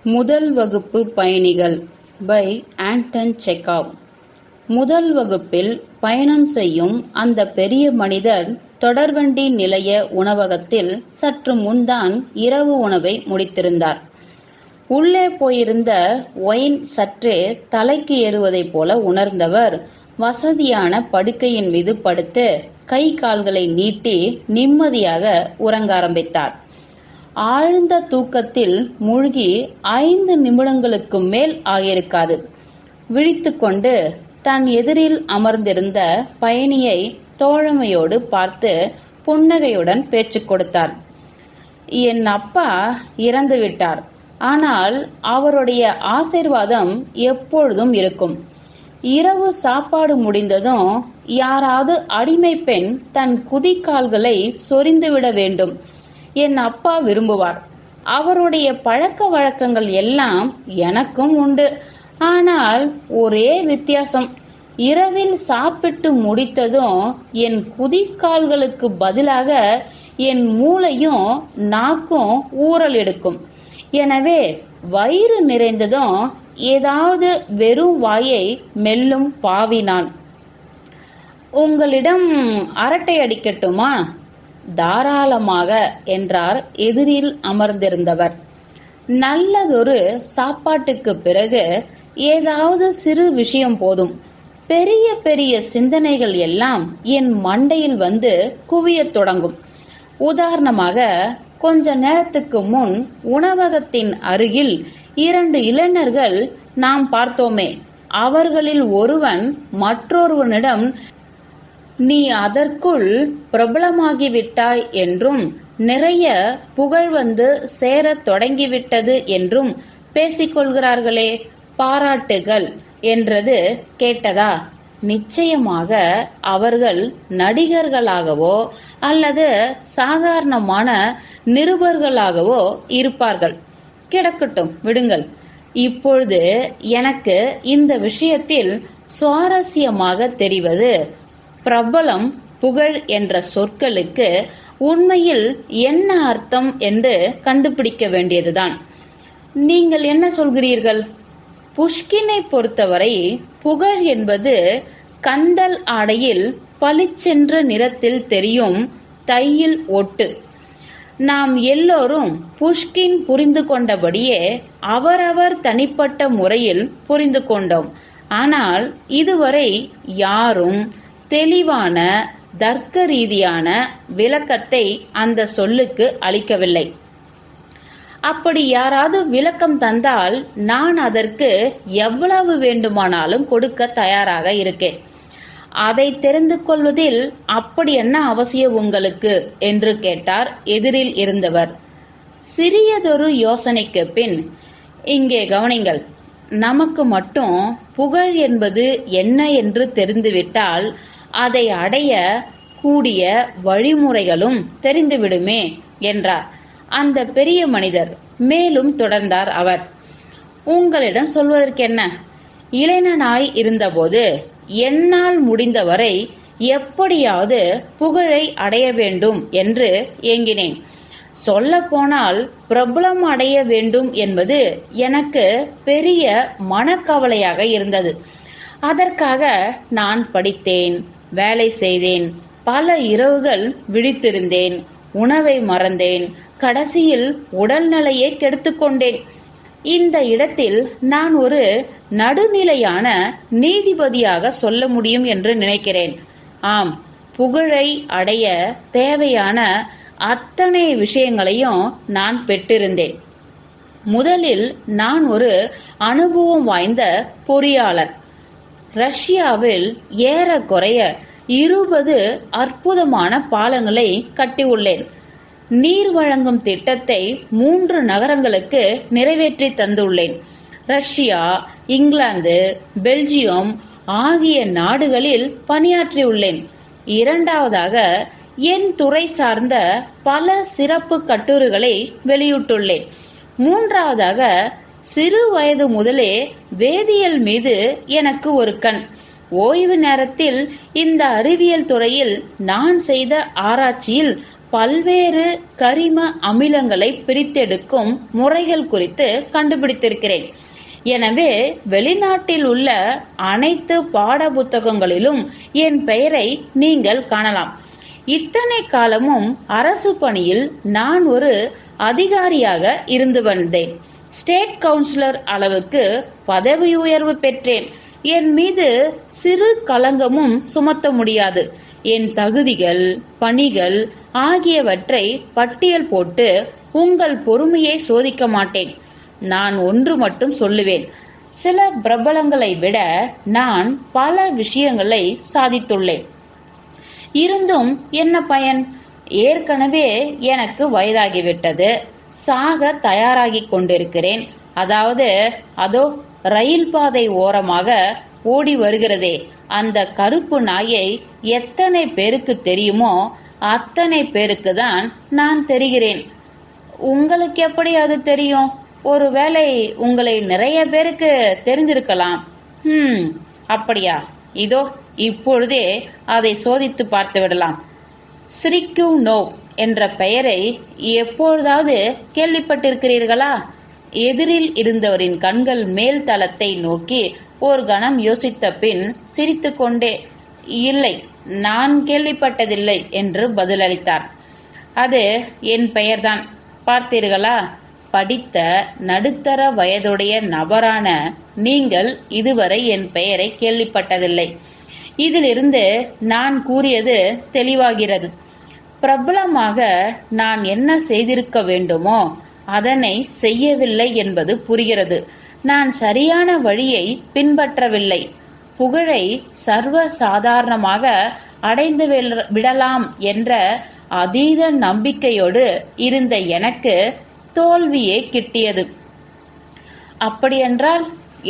முதல் வகுப்பு பயணிகள் பை ஆண்டன் செக்காவ். முதல் வகுப்பில் பயணம் செய்யும் அந்த பெரிய மனிதர் தொடர்வண்டி நிலைய உணவகத்தில் சற்று முன்தான் இரவு உணவை முடித்திருந்தார். உள்ளே போயிருந்த ஒயின் சற்றே தலைக்கு ஏறுவதைப் போல உணர்ந்தவர் வசதியான படுக்கையின் மீது படுத்து கை கால்களை நீட்டி நிம்மதியாக உறங்க ஆரம்பித்தார். ஆழ்ந்த தூக்கத்தில் மூழ்கி 5 நிமிடங்களுக்கு மேல் ஆகியிருக்காது. விழித்துக்கொண்டு தன் எதிரில் அமர்ந்திருந்த பயணியை தோழமையோடு பார்த்து புன்னகையுடன் பேச்சு கொடுத்தார். என் அப்பா இறந்து விட்டார், ஆனால் அவருடைய ஆசீர்வாதம் எப்பொழுதும் இருக்கும். இரவு சாப்பாடு முடிந்ததும் யாராவது அடிமை பெண் தன் குதிக்கால்களை சொரிந்துவிட வேண்டும். என் அப்பா விரும்புவார். அவருடைய பழக்க வழக்கங்கள் எல்லாம் எனக்கும் உண்டு. ஆனால் ஒரே வித்தியாசம், இரவில் சாப்பிட்டு முடித்ததும் என் குதிக்கால்களுக்கு பதிலாக என் மூளையும் நாக்கும் ஊறல் எடுக்கும். எனவே வயிறு நிறைந்ததும் ஏதாவது வெறும் வாயை மெல்லும் பாவி நான். உங்களிடம் அரட்டை அடிக்கட்டுமா? தாராளமாக என்றார் எதிரில் அமர்ந்திருந்தவர். நல்லதொரு சாப்பாட்டுக்கு பிறகு ஏதாவது சிறு விஷயம் போதும். பெரிய பெரிய சிந்தனைகள் எல்லாம் என் மண்டையில் வந்து குவியத் தொடங்கும். உதாரணமாக, கொஞ்ச நேரத்துக்கு முன் உணவகத்தின் அருகில் 2 இளைஞர்கள் நாம் பார்த்தோமே, அவர்களில் ஒருவன் மற்றொருவனிடம் நீ அதற்குள் பிரபலமாகிவிட்டாய் என்றும் நிறைய புகழ் வந்து சேரத் தொடங்கிவிட்டது என்றும் பேசிக்கொள்கிறார்களே, பாராட்டுகள் என்றது கேட்டதா? நிச்சயமாக அவர்கள் நடிகர்களாகவோ அல்லது சாதாரணமான நிருபர்களாகவோ இருப்பார்கள். கிடக்கட்டும், விடுங்கள். இப்பொழுது எனக்கு இந்த விஷயத்தில் சுவாரஸ்யமாக தெரிவது, பிரபலம், புகழ் என்ற சொற்களுக்கு உண்மையில் என்ன அர்த்தம் என்று கண்டுபிடிக்க வேண்டியதுதான். நீங்கள் என்ன சொல்கிறீர்கள்? புஷ்கினை பொறுத்தவரை புகழ் என்பது கந்தல் ஆடையில் பளிச்சென்ற நிறத்தில் தெரியும் தையில் ஒட்டு. நாம் எல்லோரும் புஷ்கின் புரிந்து கொண்டபடியே அவரவர் தனிப்பட்ட முறையில் புரிந்து கொண்டோம். ஆனால் இதுவரை யாரும் தெளிவான தர்க்க ரீதியான விளக்கத்தை அந்த சொல்லுக்கு அளிக்கவில்லை. அப்படி யாராவது விளக்கம் தந்தால் நான் அதற்கு எவ்வளவு வேண்டுமானாலும் கொடுக்க தயாராக இருக்கேன். அதை தெரிந்து கொள்வதில் அப்படி என்ன அவசியம் உங்களுக்கு என்று கேட்டார் எதிரில் இருந்தவர். சிறியதொரு யோசனைக்கு பின், இங்கே கவனிங்கள். நமக்கு மட்டும் புகழ் என்பது என்ன என்று தெரிந்துவிட்டால் அதை அடைய கூடிய வழிமுறைகளும் தெரிந்துவிடுமே என்றார் அந்த பெரிய மனிதர். மேலும் தொடர்ந்தார் அவர், உங்களிடம் சொல்வதற்கென்ன? இளைஞனாய் இருந்தபோது என்னால் முடிந்தவரை எப்படியாவது புகழை அடைய வேண்டும் என்று ஏங்கினேன். சொல்ல போனால் பிரபலம் அடைய வேண்டும் என்பது எனக்கு பெரிய மனக்கவலையாக இருந்தது. அதற்காக நான் படித்தேன், வேலை செய்தேன், பல இரவுகள் விழித்திருந்தேன், உணவை மறந்தேன், கடைசியில் உடல்நிலையை கெடுத்துக்கொண்டேன். இந்த இடத்தில் நான் ஒரு நடுநிலையான நீதிபதியாக சொல்ல முடியும் என்று நினைக்கிறேன். ஆம், புகழை அடைய தேவையான அத்தனை விஷயங்களையும் நான் பெற்றிருந்தேன். முதலில் நான் ஒரு அனுபவம் வாய்ந்த பொறியாளர். ரஷ்யாவில் ஏறக்குறைய 20 அற்புதமான பாலங்களை கட்டியுள்ளேன். நீர் வழங்கும் திட்டத்தை 3 நகரங்களுக்கு நிறைவேற்றி தந்துள்ளேன். ரஷ்யா, இங்கிலாந்து, பெல்ஜியம் ஆகிய நாடுகளில் பணியாற்றியுள்ளேன். இரண்டாவதாக, என் துறை சார்ந்த பல சிறப்பு கட்டுரைகளை வெளியிட்டுள்ளேன். மூன்றாவதாக, சிறு வயது முதலே வேதியியல் மீது எனக்கு ஒரு கண். ஓய்வு நேரத்தில் இந்த அறிவியல் துறையில் நான் செய்த ஆராய்ச்சியில் பல்வேறு கரிம அமிலங்களை பிரித்தெடுக்கும் முறைகள் குறித்து கண்டுபிடித்திருக்கிறேன். எனவே வெளிநாட்டில் உள்ள அனைத்து பாட புத்தகங்களிலும் என் பெயரை நீங்கள் காணலாம். இத்தனை காலமும் அரசு பணியில் நான் ஒரு அதிகாரியாக இருந்து வந்தேன். ஸ்டேட் கவுன்சிலர் அளவுக்கு பதவி உயர்வு பெற்றேன். என் மீது சிறு களங்கமும் சுமத்த முடியாது. என் தகுதிகள், பணிகள் ஆகியவற்றை பட்டியல் போட்டு உங்கள் பொறுமையை சோதிக்க மாட்டேன். நான் ஒன்று மட்டும் சொல்லுவேன், சில பிரபலங்களை விட நான் பல விஷயங்களை சாதித்துள்ளேன். இருந்தும் என்ன பயன்? ஏற்கனவே எனக்கு வயதாகிவிட்டது. சாக தயாராகி கொண்டிருக்கிறேன். அதாவது அதோ ரயில் பாதை ஓரமாக ஓடி வருகிறதே அந்த கருப்பு நாயை எத்தனை பேருக்கு தெரியுமோ அத்தனை பேருக்கு தான் நான் தெரிகிறேன். உங்களுக்கு எப்படி அது தெரியும்? ஒருவேளை உங்களை நிறைய பேருக்கு தெரிந்திருக்கலாம். அப்படியா? இதோ இப்பொழுதே அதை சோதித்து பார்த்து விடலாம். ஸ்ரிக்கு நோ என்ற பெயரை எப்பொழுதாவது கேள்விப்பட்டிருக்கிறீர்களா? எதிரில் இருந்தவரின் கண்கள் மேல் தளத்தை நோக்கி ஒரு கணம் யோசித்த பின் சிரித்து கொண்டே, இல்லை, நான் கேள்விப்பட்டதில்லை என்று பதிலளித்தார். அது என் பெயர்தான். பார்த்தீர்களா? படித்த நடுத்தர வயதுடைய நபரான நீங்கள் இதுவரை என் பெயரை கேள்விப்பட்டதில்லை. இதிலிருந்து நான் கூறியது தெளிவாகிறது. பிரபலமாக நான் என்ன செய்திருக்க வேண்டுமோ அதனை செய்யவில்லை என்பது புரிகிறது. நான் சரியான வழியை பின்பற்றவில்லை. புகழை சர்வ சாதாரணமாக அடைந்து விடலாம் என்ற அதீத நம்பிக்கையோடு இருந்த எனக்கு தோல்வியே கிட்டியது. அப்படியென்றால்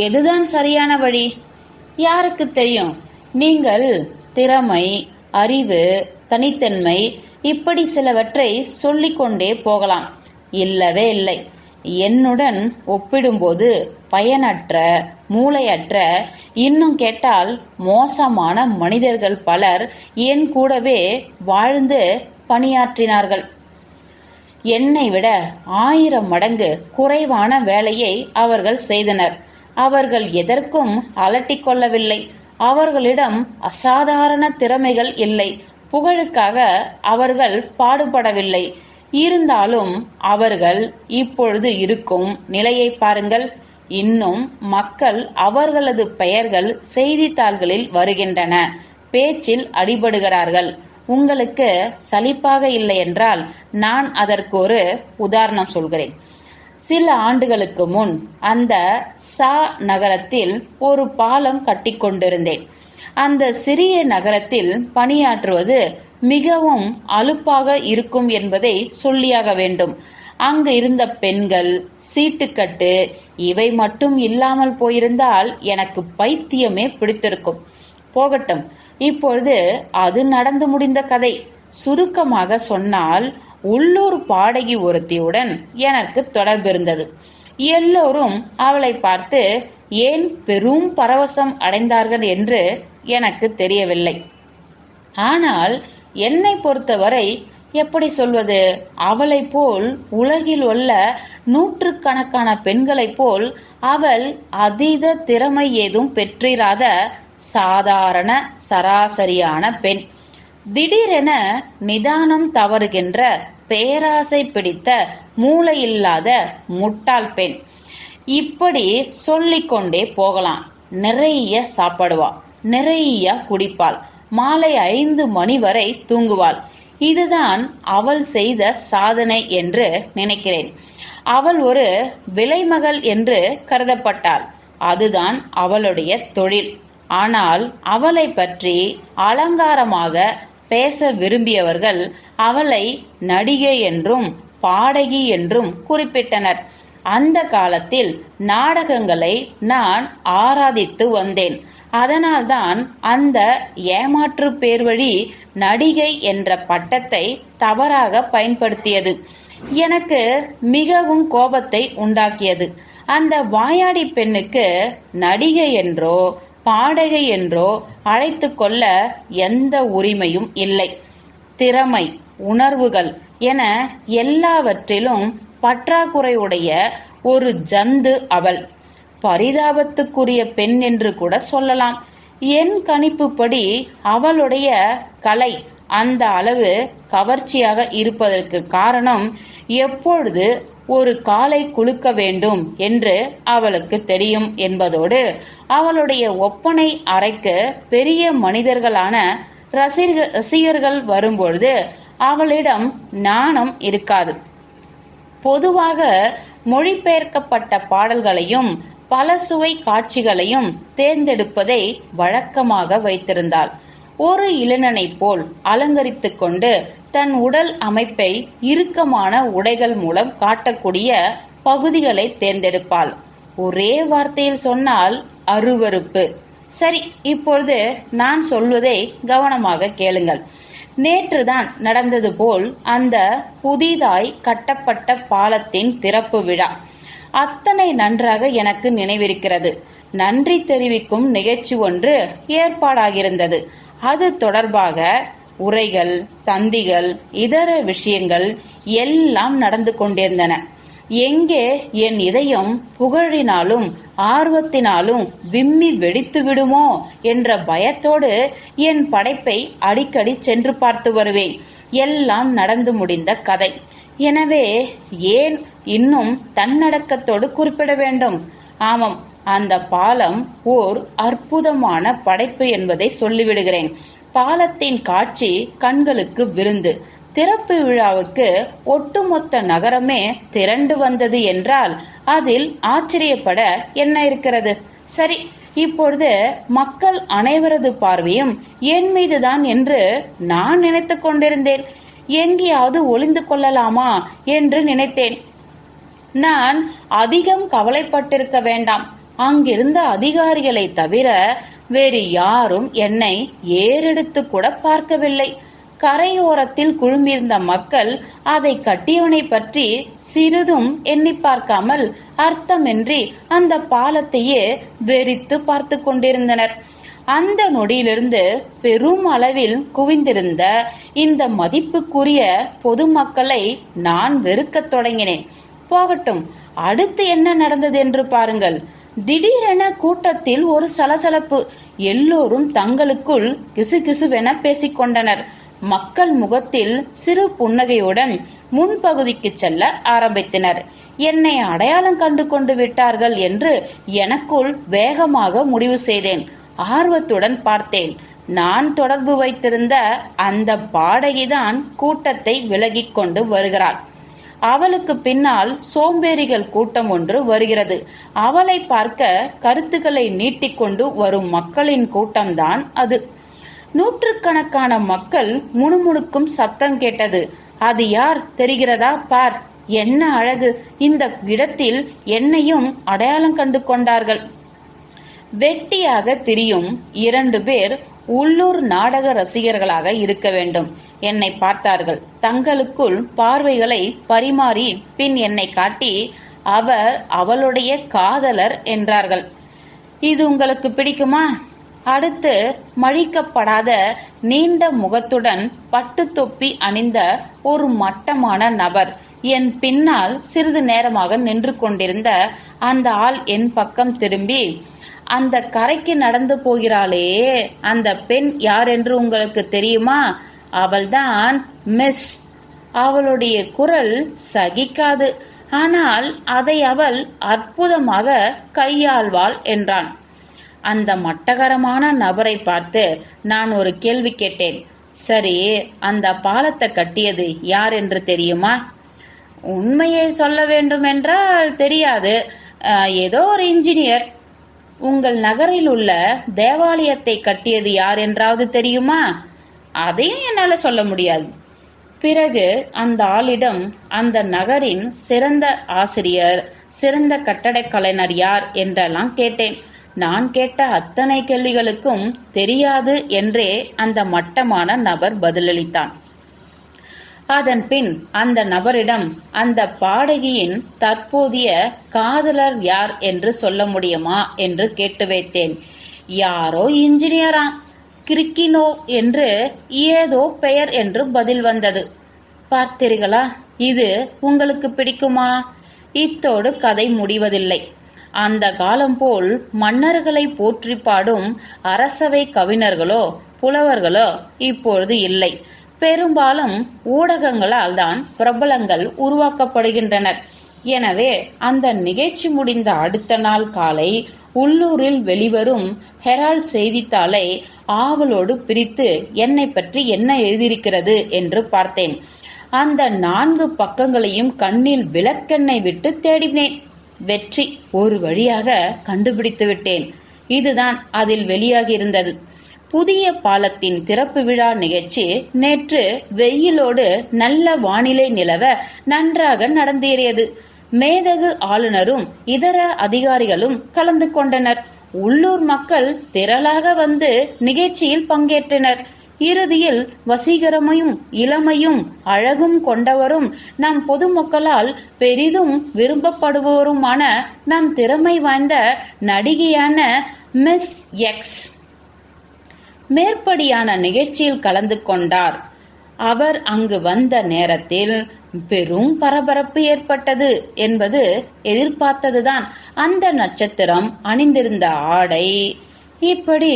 எதுதான் சரியான வழி? யாருக்கு தெரியும்? நீங்கள் திறமை, அறிவு, தனித்தன்மை இப்படி சிலவற்றை சொல்லிக்கொண்டே போகலாம். இல்லவே இல்லை. என்னுடன் ஒப்பிடும்போது பயனற்ற, மூளையற்ற, இன்னும் கேட்டால் மோசமான மனிதர்கள் பலர் என் கூடவே வாழ்ந்து பணியாற்றினார்கள். என்னை விட 1000 மடங்கு குறைவான வேலையை அவர்கள் செய்தனர். அவர்கள் எதற்கும் அலட்டிக்கொள்ளவில்லை. அவர்களிடம் அசாதாரண திறமைகள் இல்லை. புகழுக்காக அவர்கள் பாடுபடவில்லை. இருந்தாலும் அவர்கள் இப்பொழுது இருக்கும் நிலையை பாருங்கள். இன்னும் மக்கள் அவர்களது பெயர்கள் செய்தித்தாள்களில் வருகின்றன. பேச்சில் அடிபடுகிறார்கள். உங்களுக்கு சலிப்பாக இல்லை என்றால் நான் அதற்கு ஒரு உதாரணம் சொல்கிறேன். சில ஆண்டுகளுக்கு முன் அந்த சா நகரத்தில் ஒரு பாலம் கட்டிக்கொண்டிருந்தேன். அந்த சிறிய நகரத்தில் பணியாற்றுவது மிகவும் அலுப்பாக இருக்கும் என்பதை சொல்லியாக வேண்டும். அங்கு இருந்த பெண்கள், சீட்டுக்கட்டு இவை மட்டும் இல்லாமல் போயிருந்தால் எனக்கு பைத்தியமே பிடித்திருக்கும். போகட்டும், இப்பொழுது அது நடந்து முடிந்த கதை. சுருக்கமாக சொன்னால், உள்ளூர் பாடகி ஒருத்தியுடன் எனக்கு தொடர்பு இருந்தது. எல்லோரும் அவளை பார்த்து ஏன் பெரும் பரவசம் அடைந்தார்கள் என்று எனக்கு தெரியவில்லை. ஆனால் என்னை பொறுத்தவரை எப்படி சொல்வது, அவளை போல் உலகில் உள்ள நூற்றுக்கணக்கான பெண்களைப் போல் அவள் அதீத திறமை ஏதும் பெற்றிராத சாதாரண சராசரியான பெண். திடீரென நிதானம் தவறுகின்ற பேராசை பிடித்த மூளையில்லாத முட்டாள் பெண். இப்படி சொல்லிக்கொண்டே போகலாம். நிறைய சாப்பிடுவா, நிறைய குடிப்பாள், மாலை 5 மணி வரை தூங்குவாள். இதுதான் அவள் செய்த சாதனை என்று நினைக்கிறேன். அவள் ஒரு விலைமகள் என்று கருதப்பட்டாள். அதுதான் அவளுடைய தொழில். ஆனால் அவளை பற்றி அலங்காரமாக பேச விரும்பியவர்கள் அவளை நடிகை என்றும் பாடகி என்றும் குறிப்பிட்டனர். அந்த காலத்தில் நாடகங்களை நான் ஆராதித்து வந்தேன். அதனால்தான் அந்த ஏமாற்று பேர்வழி நடிகை என்ற பட்டத்தை தவறாக பயன்படுத்தியது. எனக்கு மிகவும் கோபத்தை உண்டாக்கியது. அந்த வாயாடி பெண்ணுக்கு நடிகை என்றோ பாடகை என்றோ அழைத்து கொள்ள எந்த உரிமையும் இல்லை. திறமை, உணர்வுகள் என எல்லாவற்றிலும் பற்றாக்குறையுடைய ஒரு ஜந்து அவள். பரிதாபத்துக்குரிய பெண் என்று கூட சொல்லலாம். என் கணிப்புப்படி அவளுடைய கலை அந்த அளவு கவர்ச்சியாக இருப்பதற்கு காரணம், எப்பொழுது ஒரு காலை குலுக்க வேண்டும் என்று அவளுக்கு தெரியும் என்பதோடு, அவளுடைய ஒப்பனை அறைக்கு பெரிய மனிதர்களான ரசிகர்கள் வரும்பொழுது அவளிடம் நாணம் இருக்காது. பொதுவாக மொழிபெயர்க்கப்பட்ட பாடல்களையும் பல சுவை காட்சிகளையும் தேர்ந்தெடுப்பதை வழக்கமாக வைத்திருந்தாள். ஒரு இளைஞனை போல் அலங்கரித்து கொண்டு தன் உடல் அமைப்பை இறுக்கமான உடைகள் மூலம் காட்டக்கூடிய பகுதிகளை தேர்ந்தெடுப்பாள். ஒரே வார்த்தையில் சொன்னால் அருவருப்பு. சரி, இப்பொழுது நான் சொல்வதை கவனமாக கேளுங்கள். நேற்றுதான் நடந்தது போல் அந்த புதிதாய் கட்டப்பட்ட பாலத்தின் திறப்பு விழா. அத்தனை நன்றாக எனக்கு நினைவிருக்கிறது. நன்றி தெரிவிக்கும் நிகழ்ச்சி ஒன்று ஏற்பாடாகியிருந்தது. அது தொடர்பாக உரைகள், தந்திகள், இதர விஷயங்கள் எல்லாம் நடந்து கொண்டிருந்தன. எங்கே என் இதயம் புகழினாலும் ஆர்வத்தினாலும் விம்மி வெடித்து விடுமோ என்ற பயத்தோடு என் படைப்பை அடிக்கடி சென்று பார்த்து வருவேன். எல்லாம் நடந்து முடிந்த கதை. எனவே ஏன் இன்னும் தன்னடக்கத்தோடு குறிப்பிட வேண்டும்? ஆமாம், அந்த பாலம் ஓர் அற்புதமான படைப்பு என்பதை சொல்லிவிடுகிறேன். பாலத்தின் காட்சி கண்களுக்கு விருந்து. திறப்பு விழாவுக்கு ஒட்டுமொத்த நகரமே திரண்டு வந்தது என்றால் அதில் ஆச்சரியப்பட என்ன இருக்கிறது? சரி, இப்பொழுது மக்கள் அனைவரது பார்வையும் என் மீதுதான் என்று நான் நினைத்து கொண்டிருந்தேன். எங்கேயாவது ஒளிந்து கொள்ளலாமா என்று நினைத்தேன். நான் அதிகம் கவலைப்பட்டிருக்க வேண்டாம். அங்கிருந்த அதிகாரிகளை தவிர வேறு யாரும் என்னை ஏறெடுத்து கூட பார்க்கவில்லை. கரையோரத்தில் குழுமியிருந்த மக்கள் அதை கட்டியவனை பற்றி சிறிதும் எண்ணி பார்க்காமல் அர்த்தமின்றி அந்த பாலத்தையே வெறித்து பார்த்து கொண்டிருந்தனர். அந்த நொடியிலிருந்து பெரும் அளவில் குவிந்திருந்த இந்த மதிப்புக்குரிய பொதுமக்களை நான் வெறுக்கத் தொடங்கினேன். போகட்டும், அடுத்து என்ன நடந்தது என்று பாருங்கள். திடீரென கூட்டத்தில் ஒரு சலசலப்பு. எல்லோரும் தங்களுக்குள் கிசுகிசுவென பேசிக்கொண்டனர். மக்கள் முகத்தில் சிறு புன்னகையுடன் முன்பகுதிக்கு செல்ல ஆரம்பித்தனர். என்னை அடையாளம் கண்டு கொண்டு விட்டார்கள் என்று எனக்குள் வேகமாக முடிவு செய்தேன். ஆர்வத்துடன் பார்த்தேன். நான் தொடர்பு வைத்திருந்த அந்த பாடகிதான் கூட்டத்தை விலகிக் கொண்டு வருகிறாள். அவளுக்கு பின்னால் சோம்பேறிகள் கூட்டம் ஒன்று வருகிறது. அவளை பார்க்க கருத்துக்களை நீட்டிக்கொண்டு வரும் மக்களின் கூட்டம்தான் அது. நூற்றுக்கணக்கான மக்கள் முணுமுணுக்கும் சப்தம் கேட்டது. அது யார் தெரிகிறதா? பார், என்ன அழகு! இந்த இடத்தில் என்னையும் அடையாளம் கண்டு கொண்டார்கள். வெட்டியாக திரியும் 2 பேர் உள்ளூர் நாடக ரசிகர்களாக இருக்க வேண்டும். என்னை பார்த்தார்கள். தங்களுக்குள் பார்வைகளை பரிமாறி பின் என்னை காட்டி அவர் அவளுடைய காதலர் என்றார்கள். இது உங்களுக்கு பிடிக்குமா? அடுத்து மழிக்கப்படாத நீண்ட முகத்துடன் பட்டு தொப்பி அணிந்த ஒரு மட்டமான நபர் என் பின்னால் சிறிது நேரமாக நின்று கொண்டிருந்த அந்த ஆள் என் பக்கம் திரும்பி, அந்த கரைக்கு நடந்து போகிறாளே அந்த பெண் யார் என்று உங்களுக்கு தெரியுமா? அவள்தான் மிஸ். அவளுடைய குரல் சகிக்காது, ஆனால் அதை அவள் அற்புதமாக கையாள்வாள் என்றான். அந்த மட்டகரமான நபரை பார்த்து நான் ஒரு கேள்வி கேட்டேன். சரி, அந்த பாலத்தை கட்டியது யார் என்று தெரியுமா? உண்மையை சொல்ல வேண்டும் என்றால் தெரியாது. ஏதோ ஒரு இன்ஜினியர். உங்கள் நகரில் உள்ள தேவாலயத்தை கட்டியது யார் என்றாவது தெரியுமா? அதையும் என்னால சொல்ல முடியாது. பிறகு அந்த ஆளிடம் அந்த நகரின் சிறந்த ஆசிரியர், சிறந்த கட்டடக் கலைஞர் யார் என்றெல்லாம் கேட்டேன். நான் கேட்ட அத்தனை கேள்விகளுக்கும் தெரியாது என்றே அந்த மட்டமான நபர் பதிலளித்தான். அதன் பின் அந்த நபரிடம் அந்த பாடகியின் தற்போதைய காதலர் யார் என்று சொல்ல முடியுமா என்று கேட்டு வைத்தேன். யாரோ இன்ஜினியரா, கிரிக்கினோ என்று ஏதோ பெயர் என்று பதில் வந்தது. பார்த்தீர்களா, இது உங்களுக்கு பிடிக்குமா? இத்தோடு கதை முடிவதில்லை. அந்த காலம் போல் மன்னர்களை போற்றி பாடும் அரசவை கவிஞர்களோ புலவர்களோ இப்பொழுது இல்லை. பெரும்பாலும் ஊடகங்களால் தான் பிரபலங்கள் உருவாக்கப்படுகின்றனர். எனவே அந்த நிகழ்ச்சி முடிந்த அடுத்த நாள் காலை உள்ளூரில் வெளிவரும் ஹெரால்ட் செய்தித்தாளை ஆவலோடு பிரித்து என்னை பற்றி என்ன எழுதியிருக்கிறது என்று பார்த்தேன். அந்த 4 பக்கங்களையும் கண்ணில் விளக்கெண்ணெய் விட்டு தேடினேன். வெற்றி, ஒரு வழியாக கண்டுபிடித்து விட்டேன். இதுதான் அதில் வெளியாகியிருந்தது. புதிய பாலத்தின் திறப்பு விழா நிகழ்ச்சி நேற்று வெயிலோடு நல்ல வானிலை நிலவ நன்றாக நடந்தேறியது. மேதகு ஆளுநரும் இதர அதிகாரிகளும் கலந்து கொண்டனர். உள்ளூர் மக்கள் திரளாக வந்து நிகழ்ச்சியில் பங்கேற்றனர். இறுதியில் வசீகரமையும் இளமையும் அழகும் கொண்டவரும் நம் பொதுமக்களால் பெரிதும் விரும்பப்படுபவருமான நம் திறமை வாய்ந்த நடிகையான மிஸ் எக்ஸ் மேற்படியான நிகழ்ச்சியில் கலந்து கொண்டார். அவர் அங்கு வந்த நேரத்தில் பெரும் பரபரப்பு ஏற்பட்டது என்பது எதிர்பார்த்ததுதான். அந்த நட்சத்திரம் அணிந்திருந்த ஆடை, இப்படி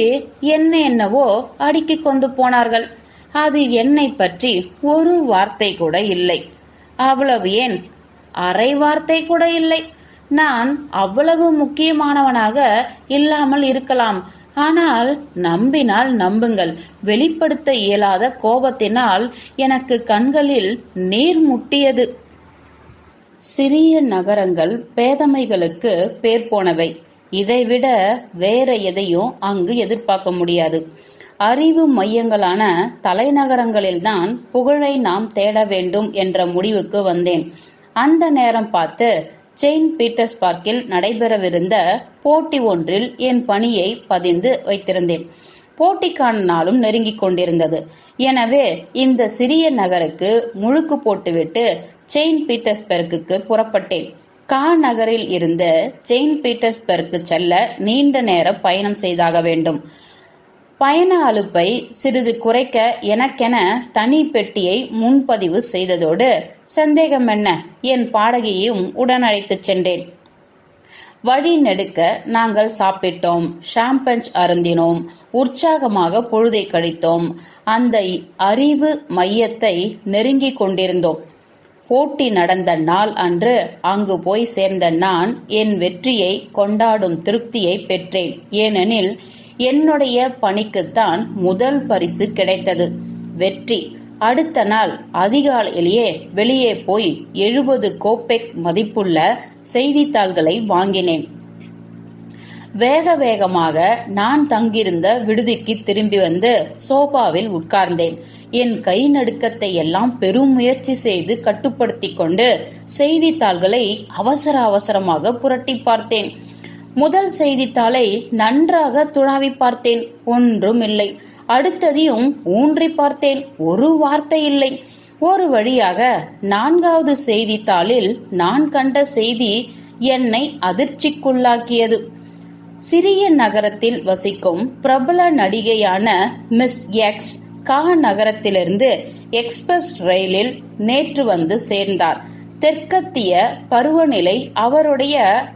என்னவோ அடுக்கிக் கொண்டு போனார்கள். அது என்னை பற்றி ஒரு வார்த்தை கூட இல்லை. அவ்வளவு ஏன், அரை வார்த்தை கூட இல்லை. நான் அவ்வளவு முக்கியமானவனாக இல்லாமல் இருக்கலாம். ஆனால் நம்பினால் நம்புங்கள், வெளிப்படுத்த இயலாத கோபத்தினால் எனக்கு கண்களில் நீர் முட்டியது. சிறிய நகரங்கள் பேதமைகளுக்கு பேர் போனவை. இதைவிட வேற எதையும் அங்கு எதிர்பார்க்க முடியாது. அறிவு மையங்களான தலைநகரங்களில்தான் புகழை நாம் தேட வேண்டும் என்ற முடிவுக்கு வந்தேன். அந்த நேரம் பார்த்து செயின்ட் பீட்டர்ஸ்பர்க்கில் நடைபெறவிருந்த போட்டி ஒன்றில் என் பணியை பதிந்து வைத்திருந்தேன். போட்டிக்கான நாளும் நெருங்கிக் கொண்டிருந்தது. எனவே இந்த சிறிய நகருக்கு முழுக்கு போட்டுவிட்டு செயின்ட் பீட்டர்ஸ்பர்க்கு புறப்பட்டேன். நகரில் இருந்து செயின்ட் பீட்டர்ஸ்பர்க்கு செல்ல நீண்ட நேர பயணம் செய்தாக வேண்டும். பயண அலுப்பை சிறிது குறைக்க எனக்கென தனி பெட்டியை முன்பதிவு செய்ததோடு சந்தேகம் என்ன, என் பாடகியையும் உடன் அழைத்துச் சென்றேன். வழி நெடுக்க நாங்கள் சாப்பிட்டோம், ஷாம்பஞ்ச் அருந்தினோம், உற்சாகமாக பொழுதை கழித்தோம். அந்த அறிவு மையத்தை நெருங்கிக் கொண்டிருந்தோம். போட்டி நடந்த நாள் அன்று அங்கு போய் சேர்ந்த நான் என் வெற்றியை கொண்டாடும் திருப்தியை பெற்றேன். ஏனெனில் என்னுடைய பணிக்குத்தான் முதல் பரிசு கிடைத்தது. வெற்றி. அடுத்த நாள் அதிகாலையிலேயே வெளியே போய் 70 கோப்பெக் மதிப்புள்ள செய்தித்தாள்களை வாங்கினேன். வேக வேகமாக நான் தங்கியிருந்த விடுதிக்கு திரும்பி வந்து சோபாவில் உட்கார்ந்தேன். என் கை நடுக்கத்தை எல்லாம் பெரும் முயற்சி செய்து கட்டுப்படுத்தி கொண்டு செய்தித்தாள்களை அவசர அவசரமாக புரட்டி பார்த்தேன். முதல் செய்தித்தாளை நன்றாக துழாவி பார்த்தேன். ஒன்றும் இல்லை. அடுத்ததையும் ஊன்றி பார்த்தேன். ஒரு வார்த்தை இல்லை. ஒரு வழியாக 4வது செய்தித்தாளில் நான் கண்ட செய்தி என்னை அதிர்ச்சிக்குள்ளாக்கியது. சிறிய நகரத்தில் வசிக்கும் பிரபல நடிகையான மிஸ் எக்ஸ் நகரத்திலிருந்து எக்ஸ்பிரஸ் ரயிலில் நேற்று வந்து சேர்ந்தார். தெற்கத்திய பருவநிலை அவருடைய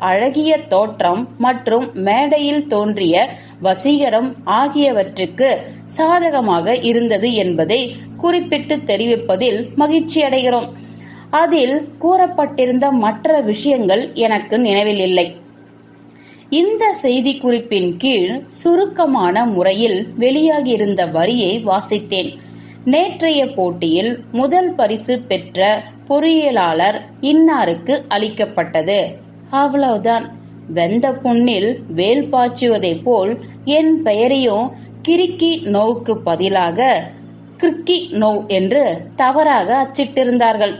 அழகிய தோற்றம் மற்றும் மேடையில் தோன்றிய வசீகரம் ஆகியவற்றுக்கு சாதகமாக இருந்தது என்பதை குறிப்பிட்டு தெரிவிப்பதில் மகிழ்ச்சி அடைகிறோம். அதில் கூறப்பட்டிருந்த மற்ற விஷயங்கள் எனக்கு நினைவில் இல்லை. இந்த செய்தி குறிப்பின் கீழ் சுருக்கமான முறையில் வெளியாகியிருந்த வரியை வாசித்தேன். நேற்றைய போட்டியில் முதல் பரிசு பெற்ற பொறியியலாளர் இன்னாருக்கு அளிக்கப்பட்டது. அவ்வளவுதான். வெந்த புண்ணில் வேல் பாய்ச்சுவதை போல் என் பெயரையும் கிரிக்கி நோவுக்கு பதிலாக கிரிக்கி நோவ் என்று தவறாக அச்சிட்டிருந்தார்கள்.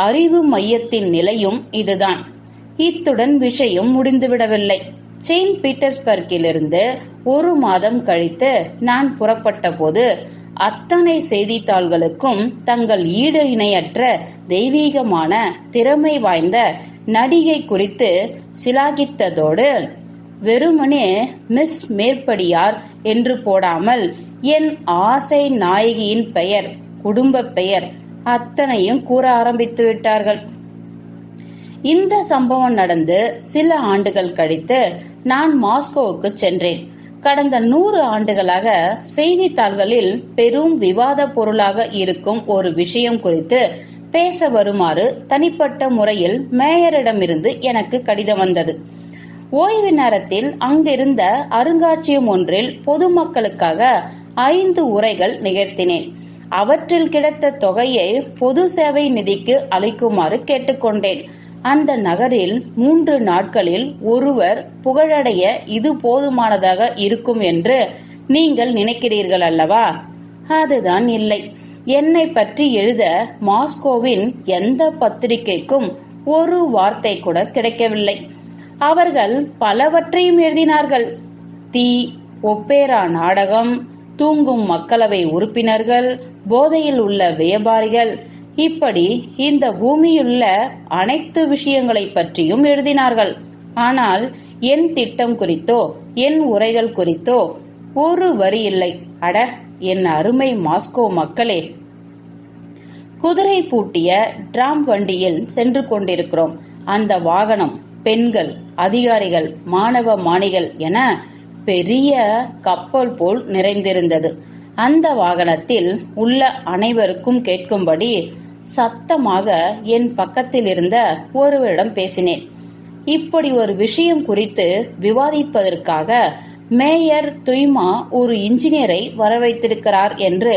அறிவு மையத்தின் நிலையும் இதுதான். இத்துடன் விஷயம் முடிந்துவிடவில்லை. செயின்ட் பீட்டர்ஸ்பர்க்கிலிருந்து 1 மாதம் கழித்து நான் புறப்பட்ட போது அத்தனை செய்தித்தாள்களுக்கும் தங்கள் ஈடு இணையற்ற தெய்வீகமான திறமை வாய்ந்த நடிகை குறித்து சிலாகித்ததோடு வெறுமனே மிஸ் மேற்படியார் என்று போடாமல் என் ஆசை நாயகியின் பெயர், குடும்ப பெயர் அத்தனையும் கூற ஆரம்பித்து விட்டார்கள். இந்த சம்பவம் நடந்து சில ஆண்டுகள் கழித்து நான் மாஸ்கோவுக்கு சென்றேன். கடந்த 100 ஆண்டுகளாக செய்தித்தாள்களில் பெரும் விவாத பொருளாக இருக்கும் ஒரு விஷயம் குறித்து பேச வருமாறு தனிப்பட்ட முறையில் மேயரிடமிருந்து எனக்கு கடிதம் வந்தது. ஓய்வு நேரத்தில் அங்கிருந்த அருங்காட்சியகம் ஒன்றில் பொதுமக்களுக்காக 5 உரைகள் நிகழ்த்தினேன். அவற்றில் கிடைத்த தொகையை பொது சேவை நிதிக்கு அளிக்குமாறு கேட்டுக்கொண்டேன். அந்த நகரில் 3 நாட்களில் ஒருவர் புகழடைய இது போதுமானதாக இருக்கும் என்று நீங்கள் நினைக்கிறீர்கள் அல்லவா? அதுதான் இல்லை. என்னை பற்றி எழுத மாஸ்கோவின் எந்த பத்திரிகைக்கும் ஒரு வார்த்தை கூட கிடைக்கவில்லை. அவர்கள் பலவற்றையும் எழுதினார்கள். தீ, ஒப்பேரா நாடகம், தூங்கும் மக்களவை உறுப்பினர்கள், போதையில் உள்ள வியாபாரிகள், இப்படி இந்த பூமியுள்ள அனைத்து விஷயங்களை பற்றியும் எழுதினார்கள். ஆனால் என் திட்டம் குறித்தோ என் உரைகள் குறித்தோ ஒரு வரி இல்லை. அட என் அருமை மாஸ்கோ மக்களே, குதிரை பூட்டிய டிராம் வண்டியில் சென்று கொண்டிருக்கிறோம். அந்த வாகனம் பெண்கள், அதிகாரிகள், மாணவ மாணிகள் என பெரிய கப்பல் போல் நிறைந்திருந்தது. அந்த வாகனத்தில் உள்ள அனைவருக்கும் கேட்கும்படி சத்தமாக என் பக்கத்தில் இருந்த ஒருவரிடம் பேசினேன். இப்படி ஒரு விஷயம் குறித்து விவாதிப்பதற்காக மேயர் துய்மா ஒரு இன்ஜினியரை வரவைத்திருக்கிறார் என்று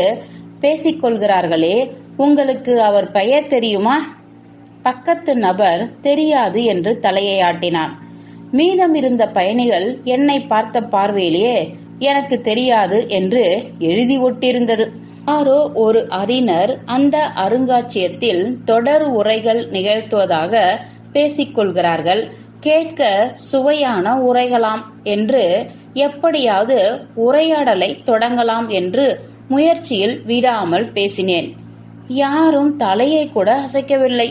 பேசிக்கொள்கிறார்களே, உங்களுக்கு அவர் பெயர் தெரியுமா? பக்கத்து நபர் தெரியாது என்று தலையை ஆட்டினான். மீதம் இருந்த பயணிகள் என்னை பார்த்த பார்வையிலேயே எனக்கு தெரியாது என்று எழுதி ஒட்டியிருந்தது. யாரோ ஒரு அறிஞர் அந்த அருங்காட்சியகத்தில் தொடர் உரைகள் நிகழ்த்துவதாக பேசிக்கொள்கிறார்கள். கேட்க சுவையான உரைகளாம் என்று எப்படியாவது உரையாடலை தொடங்கலாம் என்று முயற்சியில் விடாமல் பேசினேன். யாரும் தலையை கூட அசைக்கவில்லை.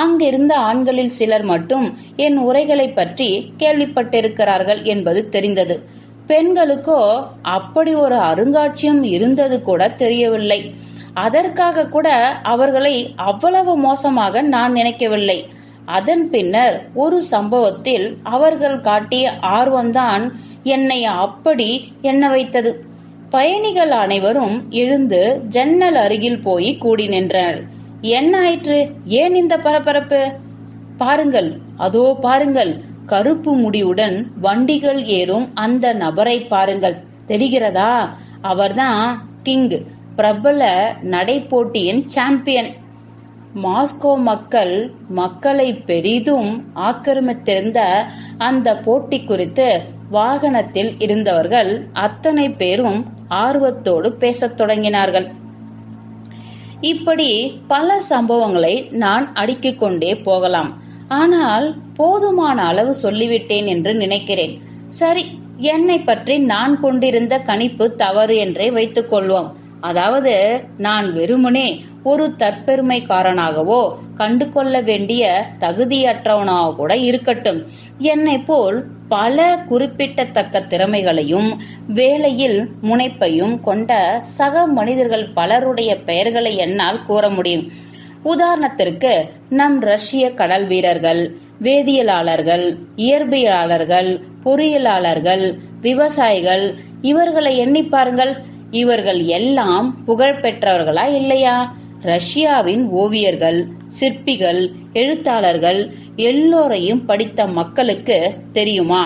அங்கிருந்த ஆண்களில் சிலர் மட்டும் என் உரைகளை பற்றி கேள்விப்பட்டிருக்கிறார்கள் என்பது தெரிந்தது. பெண்களுக்கோ அப்படி ஒரு அருங்காட்சியம் இருந்தது கூட தெரியவில்லை. அதற்காக கூட அவர்களை அவ்வளவு மோசமாக நான் நினைக்கவில்லை. அதன் பின்னர் ஒரு சம்பவத்தில் அவர்கள் காட்டிய ஆர்வம்தான் என்னை அப்படி எண்ண வைத்தது. பயணிகள் அனைவரும் எழுந்து ஜன்னல் அருகில் போய் கூடி நின்றனர். என்ன ஆயிற்று? ஏன் இந்த பரபரப்பு? பாருங்கள், அதோ பாருங்கள், கருப்பு முடியுடன் வண்டிகள் ஏறும் அந்த நபரை பாருங்கள், தெரிகிறதா? அவர்தான் கிங், பிரபல நடைப்போட்டியின் சாம்பியன். மாஸ்கோ மக்களை பெரிதும் ஆக்கிரமித்திருந்த அந்த போட்டி குறித்து வாகனத்தில் இருந்தவர்கள் அத்தனை பேரும் ஆர்வத்தோடு பேசத் தொடங்கினார்கள். இப்படி பல சம்பவங்களை நான் அடுக்கிக் கொண்டே போகலாம். ஆனால் போதுமான அளவு சொல்லிவிட்டேன் என்று நினைக்கிறேன். சரி, என்னை பற்றி நான் கொண்டிருந்த கணிப்பு தவறு என்றே வைத்துக் கொள்வோம். அதாவது நான் வெறுமனே ஒரு தற்பெருமைக்காரனாகவோ கண்டு கொள்ள வேண்டிய தகுதியற்றவனாக கூட இருக்கட்டும், என்னை போல் பல குறிப்பிடத்தக்க திறமைகளையும் வேலையில் முனைப்பையும் கொண்ட சக மனிதர்கள் பலருடைய பெயர்களை என்னால் கூற முடியும். உதாரணத்திற்கு நம் ரஷ்ய கடல் வீரர்கள், வேதியியலாளர்கள், இயற்பியலாளர்கள், பொறியியலாளர்கள், விவசாயிகள், இவர்களை எண்ணி பாருங்கள். இவர்கள் எல்லாம் புகழ் பெற்றவர்களா இல்லையா? ரஷ்யாவின் ஓவியர்கள், சிற்பிகள், எழுத்தாளர்கள் எல்லோரையும் படித்த மக்களுக்கு தெரியுமா?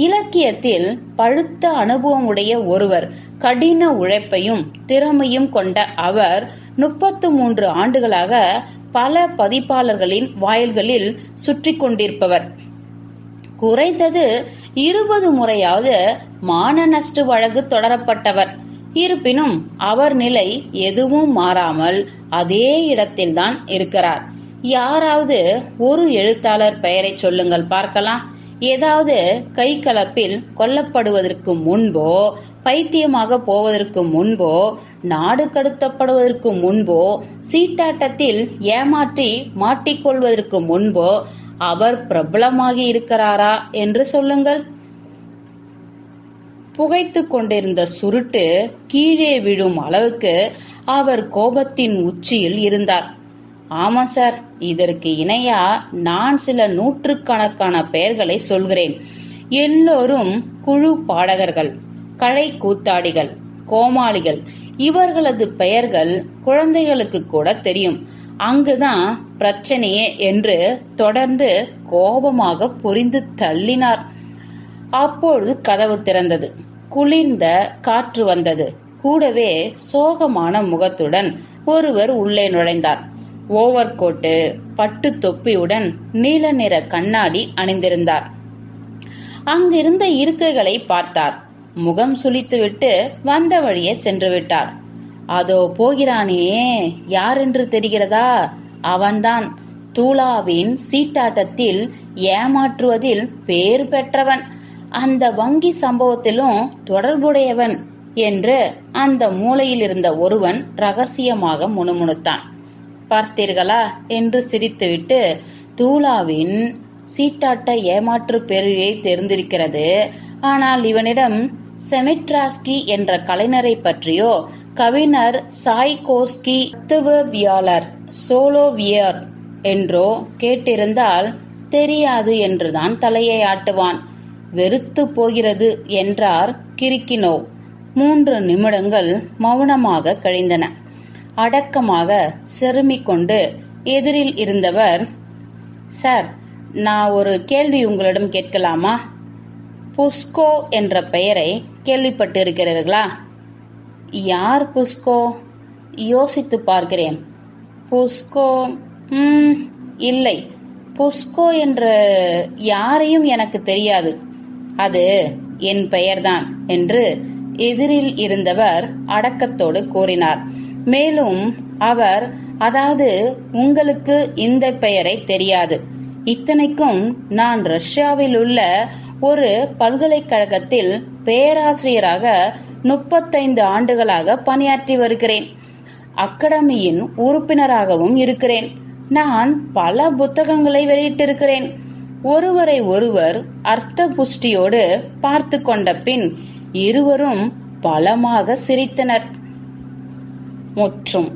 இலக்கியத்தில் பழுத்த அனுபவம் உடைய ஒருவர், கடின உழைப்பையும் திறமையும் கொண்ட அவர் 33 ஆண்டுகளாக பல பதிப்பாளர்களின் வாயில்களில் சுற்றி கொண்டிருப்பவர். குறைந்தது 20 முறையாவது மான நஷ்ட வழக்கு தொடரப்பட்டவர். இருப்பினும் அவர் நிலை எதுவும் மாறாமல் அதே இடத்தில்தான் இருக்கிறார். யாராவது ஒரு எழுத்தாளர் பெயரை சொல்லுங்கள் பார்க்கலாம். ஏதாவது கை கலப்பில் கொல்லப்படுவதற்கு முன்போ, பைத்தியமாக போவதற்கு முன்போ, நாடு கடத்தப்படுவதற்கு முன்போ, சீட்டாட்டத்தில் ஏமாற்றி மாட்டிக்கொள்வதற்கு முன்போ அவர் பிரபலமாகி இருக்கிறாரா என்று சொல்லுங்கள். புகைத்து கொண்டிருந்த சுருட்டு கீழே விழும் அளவுக்கு அவர் கோபத்தின் உச்சியில் இருந்தார். ஆமா சார், இதற்கு இணையா நான் சில நூற்றுக்கணக்கான பெயர்களை சொல்கிறேன். எல்லோரும் குழு பாடகர்கள், கழை கூத்தாடிகள், கோமாளிகள். இவர்களது பெயர்கள் குழந்தைகளுக்கு கூட தெரியும். அங்குதான் பிரச்சனையே என்று தொடர்ந்து கோபமாக புரிந்து தள்ளினார். அப்பொழுது கதவு திறந்தது. குளிர்ந்த காற்று வந்தது. கூடவே சோகமான முகத்துடன் ஒருவர் உள்ளே நுழைந்தார். ஓவர் கோட்டு, பட்டு தொப்பியுடன் நீல நிற கண்ணாடி அணிந்திருந்தார். அங்கிருந்த இருக்கைகளை பார்த்தார். முகம் சுளித்துவிட்டு வந்த வழியே சென்று விட்டார். அதோ போகிறானே, யாரென்று தெரிகிறதா? அவன்தான் தூளாவின் சீட்டாட்டத்தில் ஏமாற்றுவதில் பேர் பெற்றவன், அந்த வங்கி சம்பவத்திலும் தொடர்புடையவன் என்று அந்த மூலையில் இருந்த ஒருவன் ரகசியமாக முணுமுணுத்தான். பார்த்தீர்களா என்று சிரித்துவிட்டு, தூளாவின் சீட்டாட்ட ஏமாற்று பேரியை தெரிந்திருக்கிறது. ஆனால் இவனிடம் செமிட்ராஸ்கி என்ற கலைஞரை பற்றியோ, கவிஞர் சாய்கோஸ்கி, தத்துவவியாளர் சோலோவியர் என்றோ கேட்டிருந்தால் தெரியாது என்றுதான் தலையை ஆட்டுவான். வெறுத்து போகிறது என்றார் கிரிக்கினோவ். 3 நிமிடங்கள் மௌனமாக கழிந்தன. அடக்கமாக செருமிக் கொண்டு எதிரில் இருந்தவர், சார், நான் ஒரு கேள்வி உங்களிடம் கேட்கலாமா? புஸ்கோ என்ற பெயரை கேள்விப்பட்டிருக்கிறீர்களா? யார் புஸ்கோ? யோசித்து பார்க்கிறேன். புஸ்கோ? இல்லை, புஸ்கோ என்ற யாரையும் எனக்கு தெரியாது. அது என் பெயர்தான் என்று எதிரில் இருந்தவர் அடக்கத்தோடு கூறினார். மேலும் அவர், அதாவது உங்களுக்கு இந்த பெயரை தெரியாது. இத்தனைக்கும் நான் ரஷ்யாவில் உள்ள ஒரு பல்கலைக்கழகத்தில் பேராசிரியராக 35 ஆண்டுகளாக பணியாற்றி வருகிறேன். அகாடமியின் உறுப்பினராகவும் இருக்கிறேன். நான் பல புத்தகங்களை வெளியிட்டிருக்கிறேன். ஒருவரை ஒருவர் அர்த்த புஷ்டியோடு பார்த்து கொண்ட பின் இருவரும் பலமாக சிரித்தனர். முற்றும்.